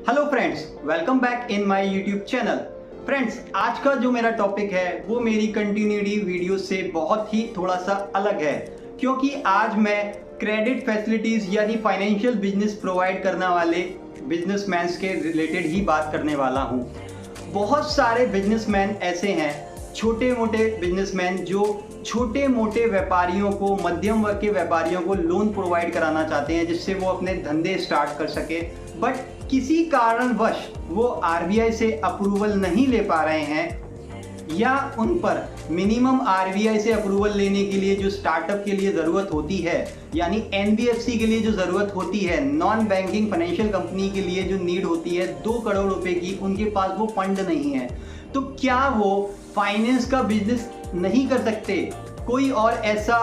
Hello friends, welcome back in my YouTube channel. Friends, आज का जो मेरा टॉपिक है वो मेरी कंटिन्यूटी वीडियो से बहुत ही थोड़ा सा अलग है, क्योंकि आज मैं क्रेडिट फैसिलिटीज़ यानी फाइनेंशियल बिजनेस प्रोवाइड करने वाले बिजनेसमैन के रिलेटेड ही बात करने वाला हूँ। बहुत सारे बिजनेसमैन ऐसे हैं, छोटे मोटे बिजनेसमैन, जो छोटे मोटे व्यापारियों को, मध्यम वर्ग के व्यापारियों को लोन प्रोवाइड कराना चाहते हैं जिससे वो अपने धंधे स्टार्ट कर सके, बट किसी कारणवश वो आरबीआई से अप्रूवल नहीं ले पा रहे हैं, या उन पर मिनिमम आरबीआई से अप्रूवल लेने के लिए जो स्टार्टअप के लिए ज़रूरत होती है, यानी एनबीएफसी के लिए जो ज़रूरत होती है, नॉन बैंकिंग फाइनेंशियल कंपनी के लिए जो नीड होती है 2 करोड़ रुपए की, उनके पास वो फंड नहीं है। तो क्या वो फाइनेंस का बिजनेस नहीं कर सकते? कोई और ऐसा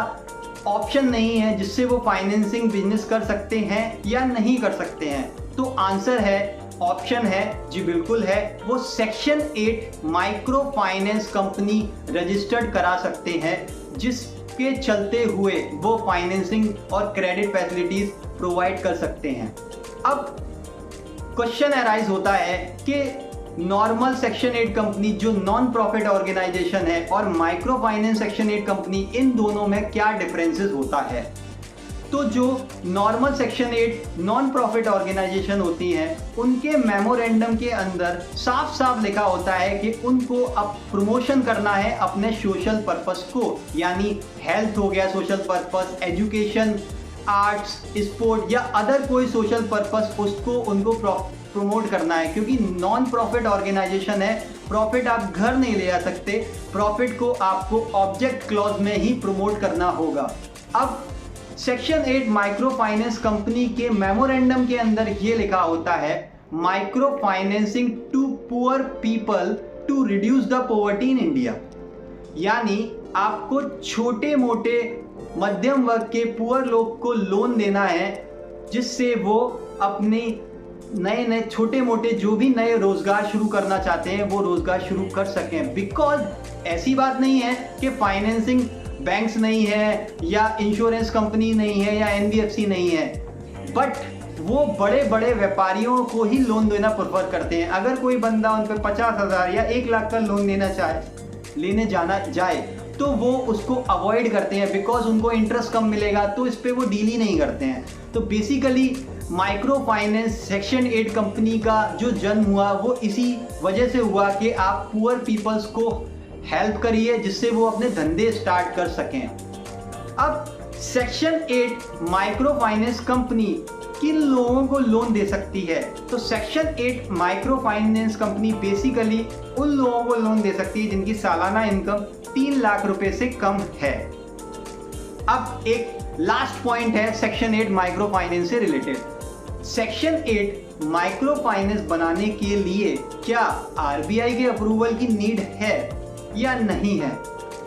ऑप्शन नहीं है जिससे वो फाइनेंसिंग बिजनेस कर सकते हैं या नहीं कर सकते हैं? तो आंसर है, ऑप्शन है, जी बिल्कुल है, वो section 8 micro finance company registered करा सकते हैं, जिसके चलते हुए वो फाइनेंसिंग और क्रेडिट फैसिलिटीज प्रोवाइड कर सकते हैं। अब क्वेश्चन अराइज होता है कि नॉर्मल सेक्शन 8 कंपनी जो नॉन प्रॉफिट ऑर्गेनाइजेशन है और माइक्रो फाइनेंस सेक्शन 8 कंपनी, इन दोनों में क्या डिफरेंसेस होता है? तो जो normal section 8 non profit organisation होती हैं, उनके मेमोरेंडम के अंदर साफ साफ लिखा होता है कि उनको अब प्रमोशन करना है अपने सोशल पर्पस को, यानी हेल्थ हो गया social purpose, education, arts, sport या अदर कोई सोशल पर्पस, उसको उनको प्रमोट करना है। क्योंकि नॉन प्रॉफिट ऑर्गेनाइजेशन है, प्रॉफिट आप घर नहीं ले आ सकते, प्रॉफिट को आपको ऑब्जेक्ट क्लॉज में ही प्रमोट करना होगा। अब सेक्शन 8 माइक्रो फाइनेंस कंपनी के मेमोरेंडम के अंदर ये लिखा होता है, micro financing to poor people to reduce the poverty in India, यानी आपको छोटे मोटे मध्यम वर्ग के पुअर लोग को लोन देना है जिससे वो अपने नए छोटे मोटे जो भी नए रोजगार शुरू करना चाहते हैं वो रोजगार शुरू कर सकें। बिकॉज ऐसी बात नहीं है कि फाइनेंसिंग बैंक्स नहीं है या इंश्योरेंस कंपनी नहीं है या एनबीएफसी नहीं है, बट वो बड़े बड़े व्यापारियों को ही लोन देना प्रेफर करते हैं। अगर कोई बंदा उन पर 50,000 या 1 लाख का लोन लेने जाना जाए तो वो उसको अवॉइड करते हैं, बिकॉज उनको इंटरेस्ट कम मिलेगा, तो इस पर वो डील ही नहीं करते हैं। तो basically micro finance section 8 company का जो जन्म हुआ वो इसी वजह से हुआ कि आप पुअर पीपल्स को हेल्प करिए जिससे वो अपने धंधे स्टार्ट कर सकें। अब सेक्शन 8 माइक्रो फाइनेंस कंपनी किन लोगों को लोन दे सकती है? तो section 8 micro finance company basically उन लोगों को लोन दे सकती है जिनकी सालाना इनकम 3 लाख रुपए से कम है। अब एक लास्ट पॉइंट है सेक्शन 8 माइक्रो फाइनेंस से रिलेटेड। सेक्शन 8 माइक्रो फाइनेंस बनाने के लिए क्या आरबीआई के अप्रूवल की नीड है या नहीं है?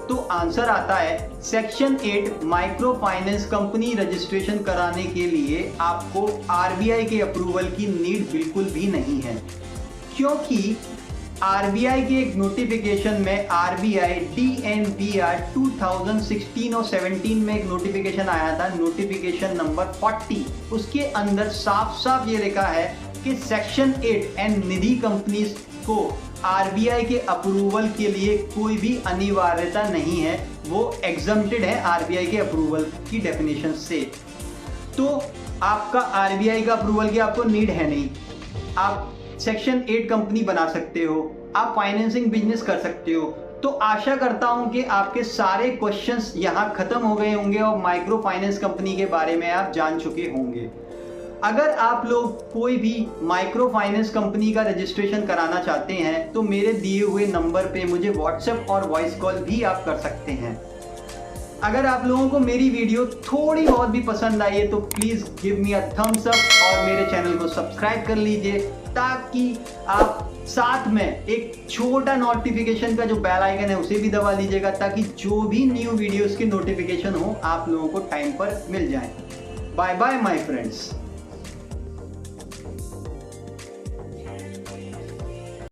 तो आंसर आता है, section 8 micro finance company registration कराने के लिए आपको आरबीआई के अप्रूवल की नीड बिल्कुल भी नहीं है, क्योंकि आरबीआई के एक नोटिफिकेशन में आरबीआई DNBR 2016 और 17 में एक नोटिफिकेशन आया था, नोटिफिकेशन नंबर 40। उसके अंदर साफ साफ ये लिखा है कि सेक्शन 8 एंड निधि कंपनीज को आरबीआई के अप्रूवल के लिए कोई भी अनिवार्यता नहीं है, वो एग्जम्प्टेड है आरबीआई के अप्रूवल की डेफिनेशन से। तो आपका आरबीआई का अप्रूवल की आपको नीड है नहीं, आप सेक्शन 8 कंपनी बना सकते हो, आप फाइनेंसिंग बिजनेस कर सकते हो। तो आशा करता हूं कि आपके सारे क्वेश्चंस यहां खत्म हो गए होंगे और माइक्रो फाइनेंस कंपनी के बारे में आप जान चुके होंगे। अगर आप लोग कोई भी माइक्रो फाइनेंस कंपनी का रजिस्ट्रेशन कराना चाहते हैं तो मेरे दिए हुए नंबर पे मुझे व्हाट्सएप और वॉइस कॉल भी आप कर सकते हैं। अगर आप लोगों को मेरी वीडियो थोड़ी बहुत भी पसंद आई है तो please give me a thumbs up और मेरे चैनल को सब्सक्राइब कर लीजिए, ताकि आप साथ में एक छोटा नोटिफिकेशन का जो बेल आइकन है उसे भी दबा लीजिएगा, ताकि जो भी न्यू वीडियोस के नोटिफिकेशन हो आप लोगों को टाइम पर मिल जाए। Bye bye my friends.